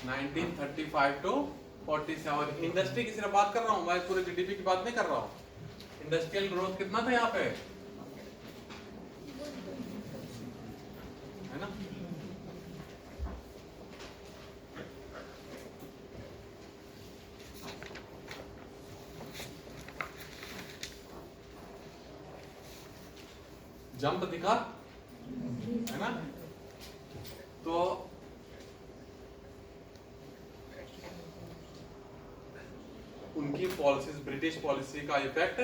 1935 to 47। Industry की सिर्फ बात कर रहा हूँ, मैं पूरे जीडीपी की बात नहीं कर रहा हूँ। इंडस्ट्रियल ग्रोथ कितना था यहाँ पे, है ना? जंप दिखा, है ना? तो उनकी पॉलिसीज, ब्रिटिश पॉलिसी का इफेक्ट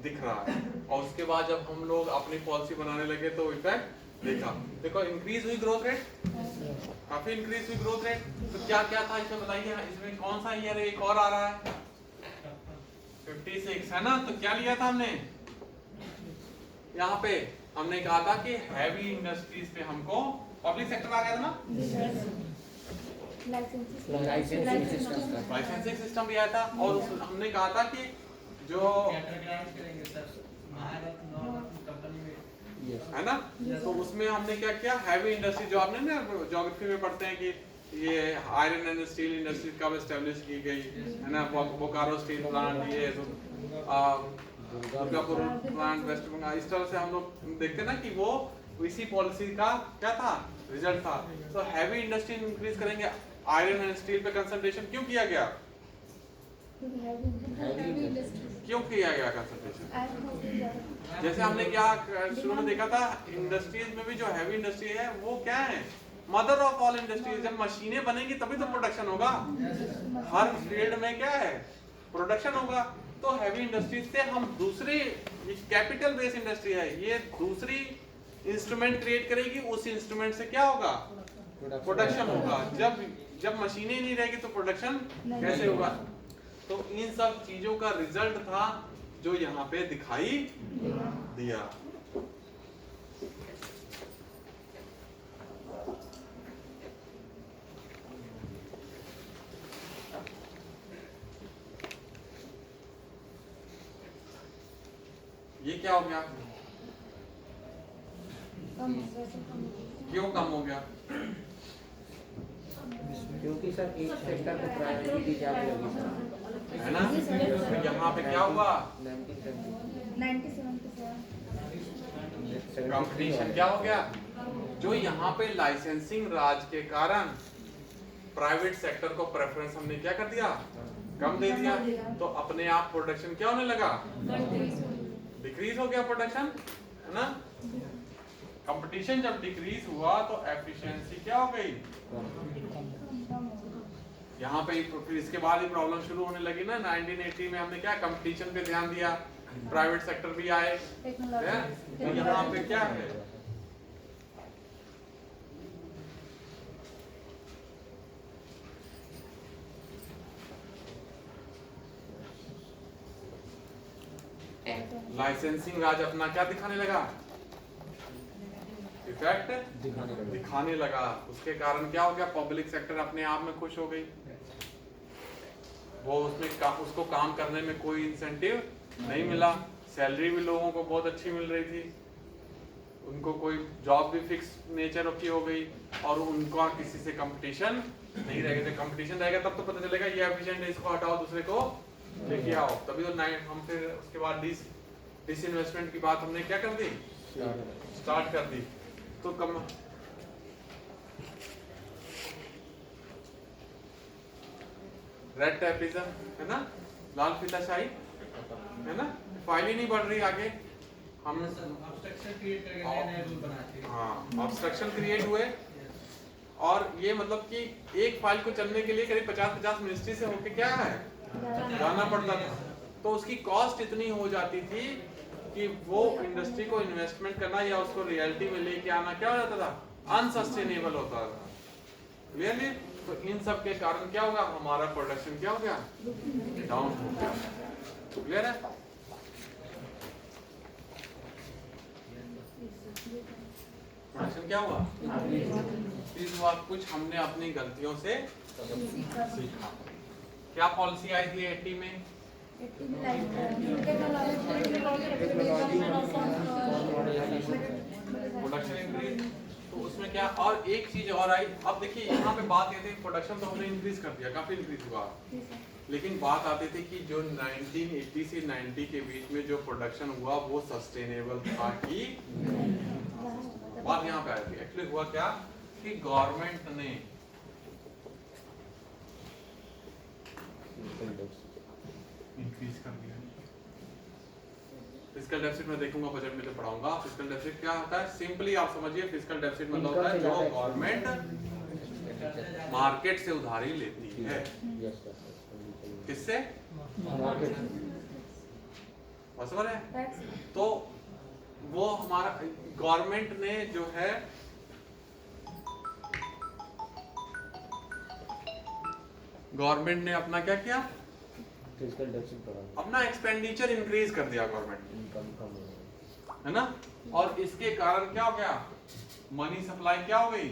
दिख रहा है, और उसके बाद जब हम लोग अपनी पॉलिसी बनाने लगे तो इफेक्ट देखा। देखो इंक्रीज हुई ग्रोथ रेट, काफी इंक्रीज हुई ग्रोथ रेट। तो क्या क्या था इसमें बताइए, इसमें कौन सा ईयर एक और आ रहा है 56, है ना? तो क्या लिया था हमने यहाँ पे, हमने कहा था कि हैवी इंडस्ट्रीज पे हमको पब्लिक सेक्टर आ गया था ना, लाइसेंसिंग सिस्टम भी आया था, और हमने कहा था कि जो है ना, तो उसमें हमने क्या किया, हैवी इंडस्ट्री जो आपने ना ज्योग्राफी में पढ़ते हैं कि ये आयरन एंड स्टील इंडस्ट्री कब एस्टेब्लिश की गई, है ना? बोकारो स्टील प्लांट, ये दुर्गापुर प्लांट, वेस्ट बंगाल, इस तरह से हम लोग देखते हैं ना कि वो इसी पॉलिसी का क्या था, रिजल्ट था। तो हैवी इंडस्ट्री इंक्रीज करेंगे, आयरन एंड स्टील पे कंसंट्रेशन क्यों किया गया, क्यों किया गया कंसंट्रेशन? जैसे हमने क्या शुरू में देखा था, इंडस्ट्रीज में भी जो हैवी इंडस्ट्री है वो क्या है, मदर ऑफ ऑल इंडस्ट्रीज। जब मशीनें बनेंगी तभी तो प्रोडक्शन होगा, हर फील्ड में क्या है, प्रोडक्शन होगा। तो हैवी इंडस्ट्रीज से हम दूसरी, कैपिटल बेस्ड इंडस्ट्री है, ये दूसरी इंस्ट्रूमेंट क्रिएट करेगी, उस इंस्ट्रूमेंट से क्या होगा, प्रोडक्शन होगा। जब मशीनें नहीं रहेगी तो प्रोडक्शन कैसे होगा? तो इन सब चीजों का रिजल्ट था जो यहाँ पे दिखाई दिया। ये क्या हो गया, क्यों कम हो गया? क्योंकि सर एक सेक्टर को प्रायोरिटी दी जाती है, है ना? तो यहाँ पे क्या हुआ, 1977 कंपटीशन क्या हो गया, जो यहाँ पे लाइसेंसिंग राज के कारण प्राइवेट सेक्टर को प्रेफरेंस हमने क्या कर दिया, कम दे दिया। तो अपने आप प्रोडक्शन क्या होने लगा, डिक्रीज हो गया प्रोडक्शन, है ना? कंपटीशन जब डिक्रीज हुआ तो एफिशिएंसी क्या हो गई, यहाँ पे फिर इसके बाद ही प्रॉब्लम शुरू होने लगी ना। 1980 में हमने क्या कंपटीशन पे ध्यान दिया, प्राइवेट सेक्टर भी आए, तो यहाँ पे क्या है, लाइसेंसिंग राज अपना क्या दिखाने लगा, इफेक्ट दिखाने लगा। उसके कारण क्या हो गया, पब्लिक सेक्टर अपने आप में खुश हो गई, वो उसमें उसको काम करने में कोई इंसेंटिव नहीं मिला, सैलरी भी लोगों को बहुत अच्छी मिल रही थी, उनको कोई जॉब भी फिक्स नेचर की हो गई, और उनका किसी से कंपटीशन नहीं रहेगा। जब कंपटीशन रहेगा तब तो पता चलेगा ये एफिशिएंट है, इसको हटाओ दूसरे को लेके आओ, तभी तो हम फिर उसके बाद डिसइन्वेस्टमेंट की बात हमने क्या कर दी, स्टार्ट कर दी। तो कम रेड टेपिज्म, है ना, लाल फीताशाही, है ना, फाइल ही नहीं बढ़ रही आगे, हम ऑब्स्ट्रक्शन क्रिएट करके नए रूल बनाते हैं। हाँ, ऑब्स्ट्रक्शन क्रिएट हुए, और ये मतलब कि एक फाइल को चलने के लिए करीब 50-50 मिनिस्ट्री से होके क्या है, जाना पड़ता था। तो उसकी कॉस्ट इतनी हो जाती थी कि वो इंडस्ट्री को इन्वेस्टमेंट करना या उसको रियलिटी में लेके आना क्या हो जाता था, अनसस्टेनेबल होता था। क्लियरली? तो इन सब के कारण क्या होगा, हमारा प्रोडक्शन क्या हो गया, डाउन हो गया। क्लियर है? प्रोडक्शन क्या हुआ, इंक्रीज हुआ। कुछ हमने अपनी गलतियों से सीखा। क्या पॉलिसी आई थी 80 में, प्रोडक्शन इंक्रीज, तो उसमें क्या, और एक चीज और आई। अब देखिए यहाँ पे बात ये थी, प्रोडक्शन तो हमने इंक्रीज कर दिया, काफी इंक्रीज हुआ, लेकिन बात आती थी कि जो 1980 से 90 के बीच में जो प्रोडक्शन हुआ वो सस्टेनेबल था कि, बात यहाँ पे आई थी। एक्चुअली हुआ क्या कि गवर्नमेंट ने इंक्रीज कर दिया। फिस्कल डेफिसिट में देखूंगा, बजट में तो पढ़ाऊंगा। फिस्कल डेफिसिट क्या होता है, सिंपली आप समझिए, फिस्कल डेफिसिट मतलब होता है जो गवर्नमेंट मार्केट से उधारी लेती है। किससे? समझ है? तो वो हमारा गवर्नमेंट ने जो है अपना क्या किया, अपना एक्सपेंडिचर इंक्रीज कर दिया गवर्नमेंट, है ना। और इसके कारण क्या हो गया, मनी सप्लाई क्या हो गई,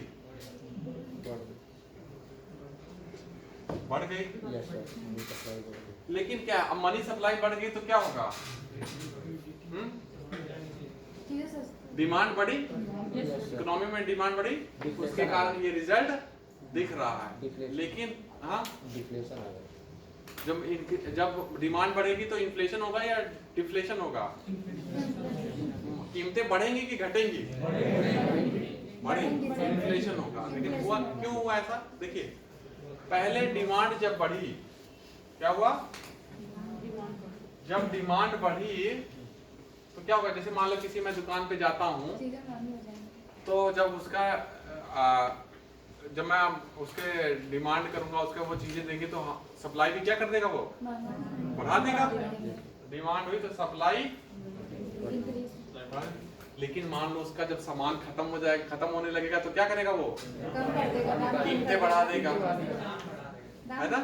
बढ़ गई। लेकिन क्या, अब मनी सप्लाई बढ़ गई तो क्या होगा, डिमांड बढ़ी, इकोनॉमी में डिमांड बढ़ी, उसके कारण ये रिजल्ट दिख रहा है। लेकिन हाँ, जब डिमांड बढ़ेगी तो इन्फ्लेशन होगा या डिफ्लेशन होगा, कीमतें बढ़ेंगी कि घटेंगी, बढ़ेंगी, इन्फ्लेशन होगा। लेकिन हुआ क्यों, हुआ ऐसा, देखिए पहले डिमांड जब बढ़ी, क्या हुआ, जब डिमांड बढ़ी तो क्या होगा, जैसे मान लो किसी मैं दुकान पे जाता हूँ, तो जब उसका जब मैं उसके डिमांड करूंगा, उसका वो चीजें देंगे तो सप्लाई भी क्या कर देगा, वो बढ़ा देगा। डिमांड हुई तो सप्लाई, लेकिन मान लो उसका जब सामान खत्म हो जाएगा, खत्म होने लगेगा तो क्या करेगा, वो कीमतें बढ़ा देगा, है ना।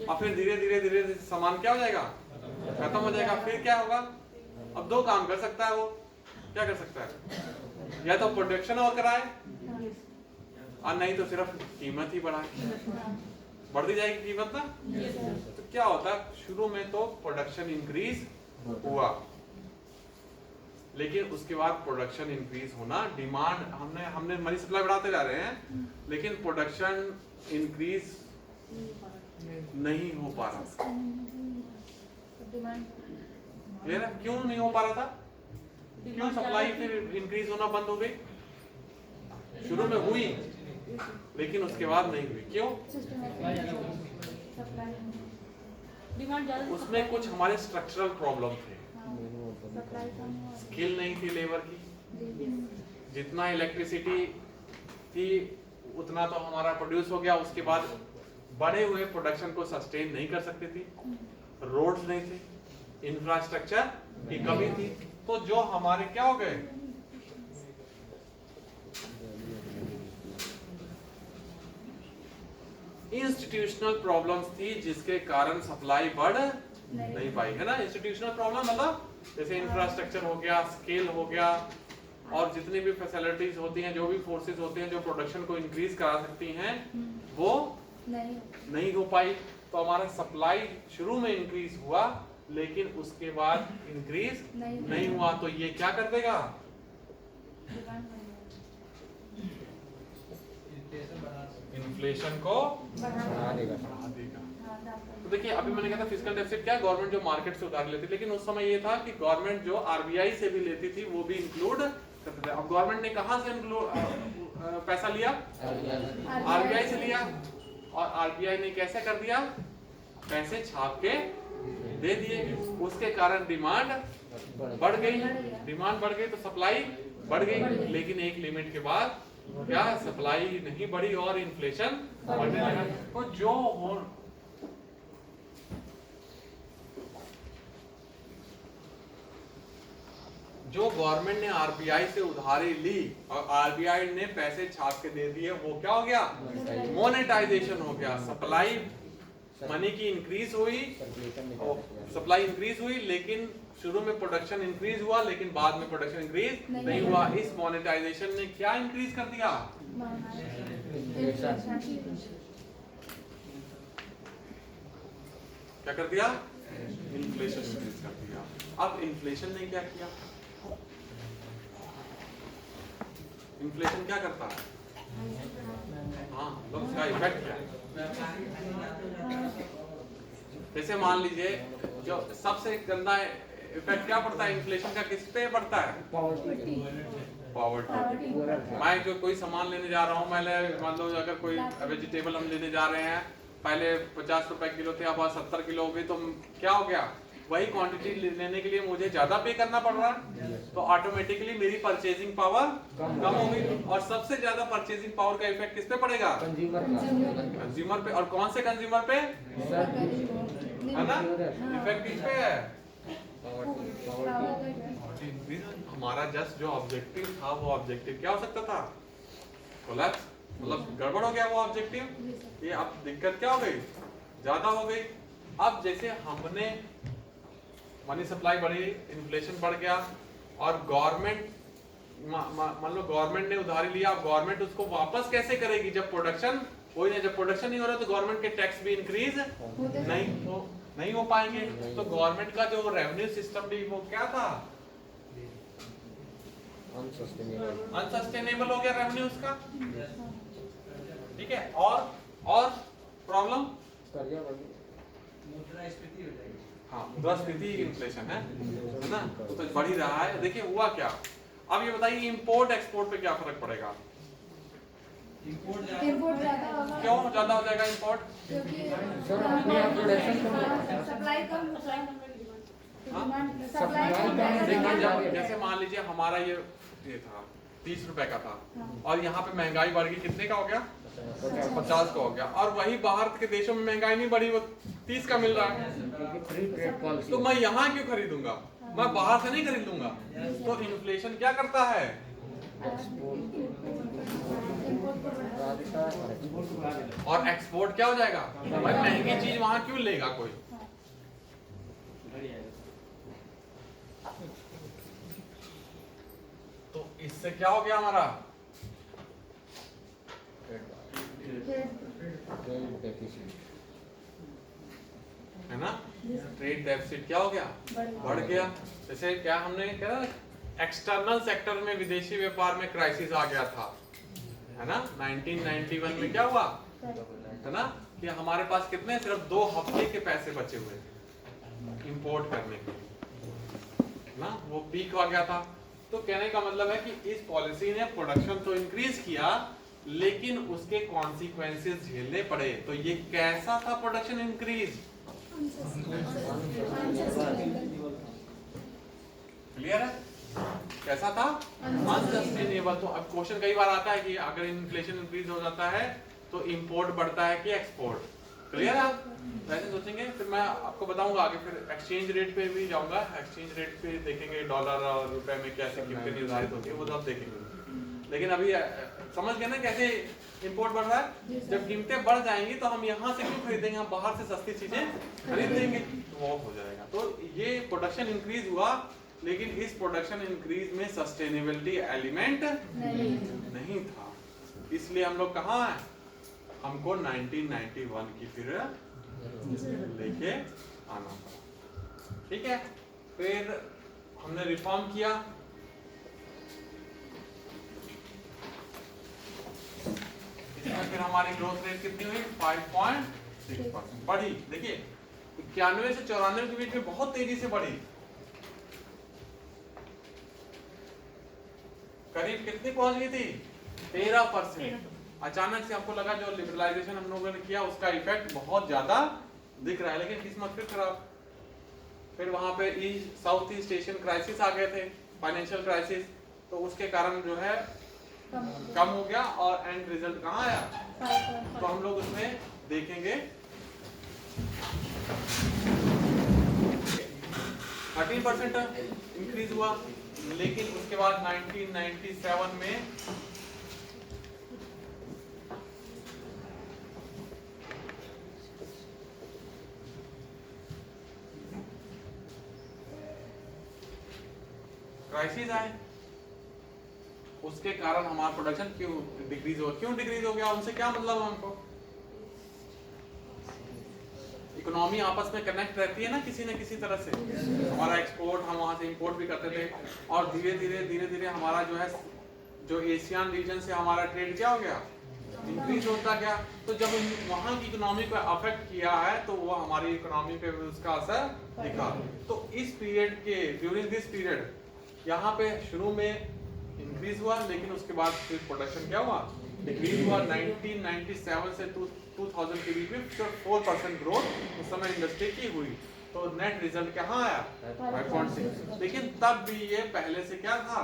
और फिर धीरे धीरे सामान क्या हो जाएगा, खत्म हो जाएगा। फिर क्या होगा, अब दो काम कर सकता है वो, क्या कर सकता है, या तो प्रोडक्शन और कराए, और नहीं तो सिर्फ कीमत ही बढ़ाए, बढ़ती जाएगी कीमत ना। तो क्या होता है, शुरू में तो प्रोडक्शन इंक्रीज हुआ, लेकिन उसके बाद प्रोडक्शन इंक्रीज होना, डिमांड हमने मनी सप्लाई बढ़ाते जा रहे हैं, लेकिन प्रोडक्शन इंक्रीज नहीं हो पा रहा। क्लियर है, क्यों नहीं हो पा रहा था, क्यों सप्लाई फिर इंक्रीज होना बंद हो गई, शुरू में हुई लेकिन उसके बाद नहीं हुई, क्यों, उसमें कुछ हमारे स्ट्रक्चरल प्रॉब्लम थे, स्किल नहीं थी लेबर की, जितना इलेक्ट्रिसिटी थी उतना तो हमारा प्रोड्यूस हो गया, उसके बाद बढ़े हुए प्रोडक्शन को सस्टेन नहीं कर सकते थे, रोड्स नहीं थे, इंफ्रास्ट्रक्चर की कमी थी, तो जो हमारे क्या हो गए, इंस्टीट्यूशनल प्रॉब्लम्स थी, जिसके कारण सप्लाई बढ़ नहीं पाई, है ना। इंस्टीट्यूशनल प्रॉब्लम मतलब जैसे इंफ्रास्ट्रक्चर हो गया, स्केल हो गया, और जितनी भी फैसिलिटीज होती हैं, जो भी फोर्सेस होते हैं जो प्रोडक्शन को इंक्रीज करा सकती हैं, वो नहीं हो पाई। तो हमारा सप्लाई शुरू में इंक्रीज हुआ, लेकिन उसके बाद इंक्रीज नहीं हुआ, तो ये क्या कर देगा, इन्फ्लेशन को बढ़ा देगा। तो देखिए अभी मैंने कहा था फिस्कल डेफिसिट क्या, गवर्नमेंट जो मार्केट से उधार लेती, लेकिन उस समय ये था कि गवर्नमेंट जो आरबीआई से भी लेती थी वो भी इंक्लूड करते थे। अब गवर्नमेंट ने कहां से पैसा लिया, आरबीआई से लिया, और आरबीआई ने कैसे कर दिया, पैसे छाप के दे दिए, उसके कारण डिमांड बढ़ गई, डिमांड बढ़ गई तो सप्लाई बढ़ गई, लेकिन एक लिमिट के बाद क्या, सप्लाई नहीं बढ़ी और इन्फ्लेशन बढ़ने लगा। तो जो गवर्नमेंट ने आरबीआई से उधारी ली और आरबीआई ने पैसे छाप के दे दिए, वो क्या हो गया, मोनेटाइजेशन हो गया। सप्लाई मनी की इंक्रीज हुई, सप्लाई इंक्रीज हुई, लेकिन शुरू में प्रोडक्शन इंक्रीज हुआ, लेकिन बाद में प्रोडक्शन इंक्रीज नहीं हुआ। इस मोनेटाइजेशन ने क्या इंक्रीज कर दिया, क्या कर दिया, इन्फ्लेशन इंक्रीज कर दिया। अब इन्फ्लेशन ने क्या किया, इन्फ्लेशन क्या करता है? हाँ, मतलब उसका इफेक्ट क्या है? जैसे मान लीजिए जो सबसे गंदा इफेक्ट क्या पड़ता है इन्फ्लेशन का, किस पे पड़ता है? पॉवर्टी। मैं जो कोई सामान लेने जा रहा हूँ, मैंने मान लो अगर कोई वेजिटेबल हम लेने जा रहे हैं, पहले 50 रुपए किलो थे, अब 70 किलो हो गई, तो क्या हो गया? वही क्वांटिटी लेने के लिए मुझे ज्यादा पे करना पड़ रहा है, तो ऑटोमेटिकली मेरी परचेजिंग पावर कम हो गई। और सबसे ज्यादा परचेजिंग पावर का इफेक्ट किस पे पड़ेगा? कंज्यूमर पे। और कौन से कंज्यूमर पे? है ना, इफेक्ट किस पे है? हमारा जस्ट जो ऑब्जेक्टिव था, वो ऑब्जेक्टिव क्या हो सकता था? कोलैप्स, मतलब गड़बड़ हो गया वो ऑब्जेक्टिव। ये अब दिक्कत क्या हो गई? ज्यादा हो गई। अब जैसे हमने मनी सप्लाई बढ़ी, इन्फ्लेशन बढ़ गया, और गवर्नमेंट मान लो गवर्नमेंट ने उधारी लिया, अब गवर्नमेंट उसको वापस कैसे करेगी जब प्रोडक्शन हो ही नहीं? जब प्रोडक्शन नहीं हो रहा तो गवर्नमेंट के टैक्स भी इंक्रीज नहीं हो पाएंगे। तो गवर्नमेंट का जो रेवेन्यू सिस्टम भी वो क्या था? अनसस्टेनेबल हो गया रेवेन्यू उसका। ठीक है, और प्रॉब्लम मुद्रास्फीति हो जाएगी। हाँ, मुद्रास्फीति इन्फ्लेशन है ना, वो तो बढ़ ही रहा है। देखिए हुआ क्या, अब ये बताइए इंपोर्ट एक्सपोर्ट पे क्या फर्क पड़ेगा? इंपोर्ट ज्यादा होगा। क्यों ज्यादा हो जाएगा इंपोर्ट? क्योंकि सप्लाई कम होता है। देखिए जैसे मान लीजिए हमारा ये था 30 रुपए का था, और यहाँ पे महंगाई बढ़ गई, कितने का हो गया? 50 का हो गया। और वही बाहर के देशों में महंगाई नहीं बढ़ी, वो 30 का मिल रहा है, तो मैं यहाँ क्यों खरीदूंगा? मैं बाहर से नहीं खरीद लूंगा। तो इन्फ्लेशन क्या करता है? और एक्सपोर्ट क्या हो जाएगा? भाई महंगी चीज वहां क्यों लेगा कोई? तो इससे क्या हो गया हमारा? है ना, ट्रेड डेफिसिट क्या हो गया? बढ़ गया। जैसे क्या हमने कहा, एक्सटर्नल सेक्टर में विदेशी व्यापार में क्राइसिस आ गया था, है ना। 1991 में क्या हुआ, है ना, कि हमारे पास कितने, सिर्फ 2 हफ्ते के पैसे बचे हुए इंपोर्ट करने के ना, वो पीक आ गया था। तो कहने का मतलब है कि इस पॉलिसी ने प्रोडक्शन तो इंक्रीज किया, लेकिन उसके कॉन्सिक्वेंसेस झेलने पड़े। तो ये कैसा था प्रोडक्शन इंक्रीज? क्लियर है? कैसा था? अनसस्टेनेबल। तो अब क्वेश्चन कई बार आता है कि अगर इन्फ्लेशन इंक्रीज हो जाता है तो इंपोर्ट बढ़ता है कि एक्सपोर्ट? क्लियर है? आप वैसे सोचेंगे, फिर मैं आपको बताऊंगा आगे, फिर एक्सचेंज रेट पे भी जाऊंगा। एक्सचेंज रेट पे देखेंगे डॉलर और रुपए में कैसे कीमतें निर्धारित होती है, वो सब देखेंगे। लेकिन अभी समझ गए ना कैसे इंपोर्ट बढ़ रहा है? जब कीमतें बढ़ जाएंगी तो हम यहाँ से क्यों खरीदेंगे, हम बाहर से सस्ती चीजें खरीद लेंगे, तो वो हो जाएगा। तो ये प्रोडक्शन इंक्रीज हुआ, लेकिन इस प्रोडक्शन इंक्रीज में सस्टेनेबिलिटी एलिमेंट नहीं था। इसलिए हम लोग कहाँ हैं, हमको 1991 की फिर लेके आना पड़ा। ठीक है, फिर हमने रिफॉर्म किया। इसमें फिर हमारी ग्रोथ रेट कितनी हुई? 5.6% बढ़ी। देखिए 91 से 94 के बीच में बहुत तेजी से बढ़ी। करीब कितनी पहुंच गई थी? 13%। अचानक से हमको लगा जो लिबरलाइजेशन हम लोगों ने किया उसका इफेक्ट बहुत ज्यादा दिख रहा है, लेकिन किस्मत फिर खराब। फिर वहां पे साउथ ईस्ट एशियन क्राइसिस आ गए थे, फाइनेंशियल क्राइसिस, तो उसके कारण जो है कम हो गया। और एंड रिजल्ट कहाँ आया, तो हम लोग उसमें देखेंगे 13% इंक्रीज हुआ। लेकिन उसके बाद 1997 में क्राइसिस आए, उसके कारण हमारा प्रोडक्शन क्यों डिक्रीज हो गया? उनसे क्या मतलब हमको? इकोनॉमी आपस में कनेक्ट रहती है ना किसी न किसी तरह से। हमारा एक्सपोर्ट, हम वहां से इंपोर्ट भी करते थे, और धीरे धीरे हमारा जो है जो एशियन रीजन से हमारा ट्रेड क्या हो गया, इंक्रीज होता गया। तो जब वहाँ की इकोनॉमी को अफेक्ट किया है तो वो हमारी इकोनॉमी पे भी उसका असर दिखा। तो इस पीरियड के ड्यूरिंग दिस पीरियड यहाँ पे शुरू में इंक्रीज हुआ, लेकिन उसके बाद फिर प्रोडक्शन क्या हुआ, डिक्रीज हुआ। 1997 से 2000 के बीच में 4% ग्रोथ उस समय इंडस्ट्री की हुई। तो नेट रिजल्ट कहाँ आया, 5.6। लेकिन तब भी ये पहले से क्या था,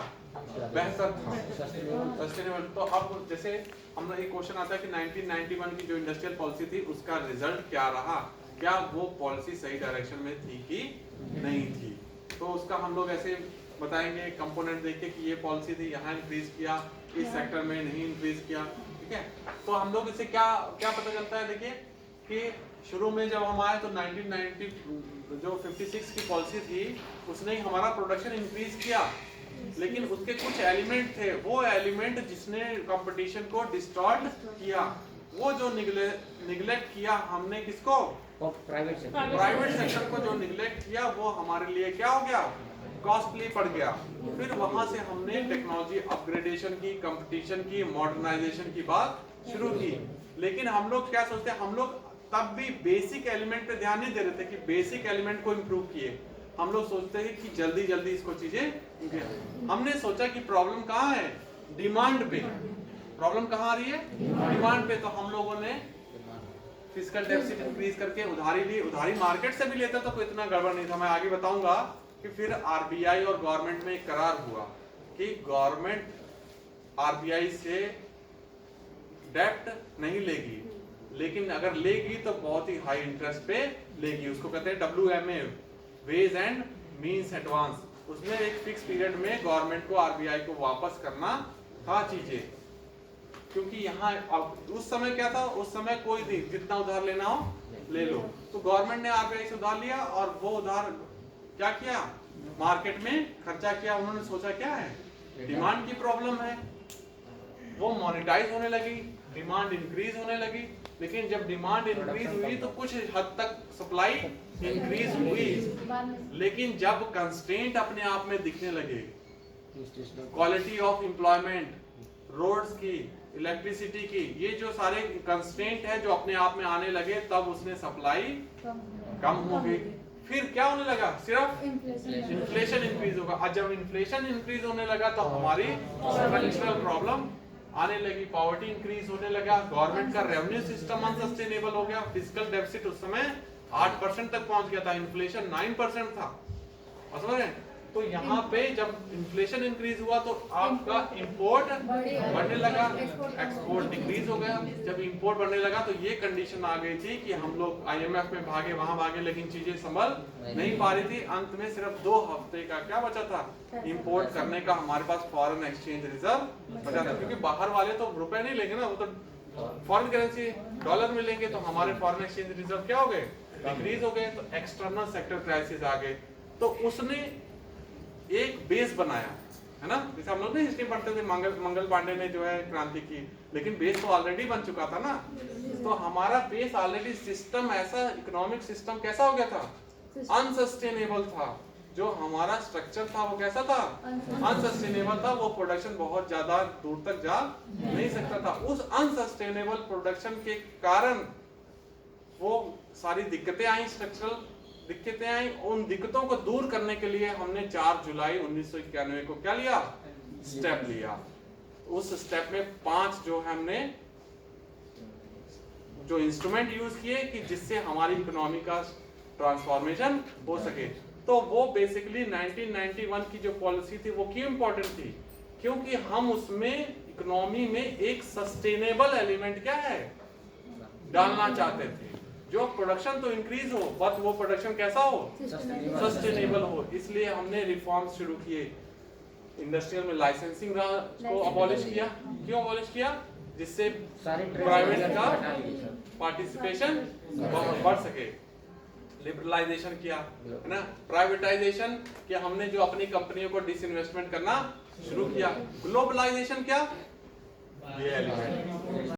बेहतर था, सस्टेनेबल। तो अब जैसे हम एक क्वेश्चन आता है कि 1991 की जो इंडस्ट्रियल पॉलिसी थी उसका रिजल्ट क्या रहा, क्या वो पॉलिसी सही डायरेक्शन में थी कि नहीं थी। तो उसका हम लोग ऐसे बताएंगे कंपोनेंट देख के कि ये पॉलिसी थी, यहाँ इंक्रीज किया, इस सेक्टर में नहीं इंक्रीज किया, ठीक है। तो हम लोग इससे क्या क्या पता चलता है, देखिए कि शुरू में जब हम आए तो 1990 जो 56 की पॉलिसी थी उसने हमारा प्रोडक्शन इंक्रीज किया, लेकिन उसके कुछ एलिमेंट थे, वो एलिमेंट जिसने कंपटीशन को डिस्टॉर्ट किया, वो जो निगलेक्ट किया हमने, किसको, प्राइवेट सेक्टर, प्राइवेट सेक्टर को जो निगलेक्ट किया वो हमारे लिए क्या हो गया, कॉस्टली पड़ गया। फिर वहां से हमने टेक्नोलॉजी अपग्रेडेशन की, कंपटीशन की, मॉडर्नाइजेशन की बात शुरू की। लेकिन हम लोग क्या सोचते हैं, हम लोग तब भी बेसिक एलिमेंट पे ध्यान नहीं दे रहे थे कि बेसिक एलिमेंट को इम्प्रूव किए। हम लोग सोचते हैं कि जल्दी जल्दी इसको चीजें, हमने सोचा कि प्रॉब्लम कहाँ है, डिमांड पे। प्रॉब्लम कहाँ आ रही है, डिमांड पे। तो हम लोगों ने फिस्कल डेफिसिट इंक्रीज करके उधारी ली। उधारी मार्केट से भी लेते तो कोई इतना गड़बड़ नहीं था। मैं आगे बताऊंगा कि फिर आरबीआई और गवर्नमेंट में एक करार हुआ कि गवर्नमेंट आरबीआई से डेप्ट नहीं लेगी, लेकिन अगर लेगी तो बहुत ही हाई इंटरेस्ट पे लेगी। उसको कहते हैं WMA, ways and means advance. उसमें एक फिक्स पीरियड में गवर्नमेंट को आरबीआई को वापस करना था चीजें, क्योंकि यहाँ उस समय क्या था, उस समय कोई नहीं, जितना उधार लेना हो ले लो। तो गवर्नमेंट ने आरबीआई से उधार लिया और वो उधार क्या किया, मार्केट में खर्चा किया। उन्होंने सोचा क्या है, डिमांड की प्रॉब्लम है, वो मोनेटाइज होने लगी, डिमांड इंक्रीज होने लगी। लेकिन जब डिमांड इंक्रीज हुई तो कुछ हद तक सप्लाई इंक्रीज हुई, लेकिन जब कंस्ट्रेंट अपने आप में दिखने लगे, क्वालिटी ऑफ एम्प्लॉयमेंट, रोड्स की, इलेक्ट्रिसिटी की, ये जो सारे कंस्ट्रेंट है जो अपने आप में आने लगे, तब उसने सप्लाई कम हो गई। फिर क्या होने लगा, सिर्फ इन्फ्लेशन इंक्रीज होगा। और जब इन्फ्लेशन इंक्रीज होने लगा तो हमारी स्ट्रक्चरल प्रॉब्लम आने लगी, पॉवर्टी इंक्रीज होने लगा, गवर्नमेंट का रेवेन्यू सिस्टम अनसस्टेनेबल हो गया। फिस्कल डेफिसिट उस समय 8% तक पहुंच गया था, इन्फ्लेशन 9% था। समझ रहे हैं? तो यहाँ पे जब इन्फ्लेशन इंक्रीज हुआ तो आपका इंपोर्ट बढ़ने लगा, एक्सपोर्ट डिक्रीज हो गया। जब इंपोर्ट बढ़ने लगा तो ये कंडीशन आ गई थी कि हम लोग IMF में भागे, वहां भागे, लेकिन चीजें संभल नहीं पा रही थी। अंत में सिर्फ 2 हफ्ते का क्या बचा था, इंपोर्ट करने का हमारे पास फॉरेन एक्सचेंज रिजर्व बचा था। क्योंकि बाहर वाले तो रुपए नहीं लेंगे ना, वो तो फॉरेन करेंसी डॉलर में लेंगे, तो हमारे फॉरेन एक्सचेंज रिजर्व क्या हो गए, डिक्रीज हो गए। तो एक्सटर्नल सेक्टर क्राइसिस आ गए। तो उसने एक बेस बनाया, है ना, जैसे हम लोग ने हिस्ट्री पढ़ते थे, मंगल पांडे ने जो है क्रांति की, लेकिन बेस तो ऑलरेडी बन चुका था ना। तो हमारा बेस ऑलरेडी सिस्टम ऐसा, इकोनॉमिक सिस्टम कैसा हो गया था, अनसस्टेनेबल था। जो हमारा स्ट्रक्चर था वो कैसा था, अनसस्टेनेबल था। वो प्रोडक्शन बहुत ज्यादा दूर तक जा नहीं सकता था। उस अनसस्टेनेबल प्रोडक्शन के कारण वो सारी दिक्कतें आई, स्ट्रक्चरल दिक्कतें आई। उन दिक्कतों को दूर करने के लिए हमने 4 जुलाई 1991 को क्या लिया, स्टेप लिया। उस स्टेप में 5 जो है हमने जो इंस्ट्रूमेंट यूज किए कि जिससे हमारी इकोनॉमी का ट्रांसफॉर्मेशन हो सके। तो वो बेसिकली 1991 की जो पॉलिसी थी वो क्यों इंपॉर्टेंट थी, क्योंकि हम उसमें इकोनॉमी में एक सस्टेनेबल एलिमेंट क्या है डालना चाहते थे। जो प्रोडक्शन तो इंक्रीज हो, बट वो प्रोडक्शन कैसा हो, सस्टेनेबल हो। इसलिए हमने रिफॉर्म शुरू किए। इंडस्ट्रियल में लाइसेंसिंग को अबॉलिश किया। क्यों अबॉलिश किया, जिससे प्राइवेट का पार्टिसिपेशन बढ़ सके। लिबरलाइजेशन किया, है ना, प्राइवेटाइजेशन किया हमने, जो अपनी कंपनियों को डिसइन्वेस्टमेंट करना शुरू किया। ग्लोबलाइजेशन क्या, ये एलिमेंट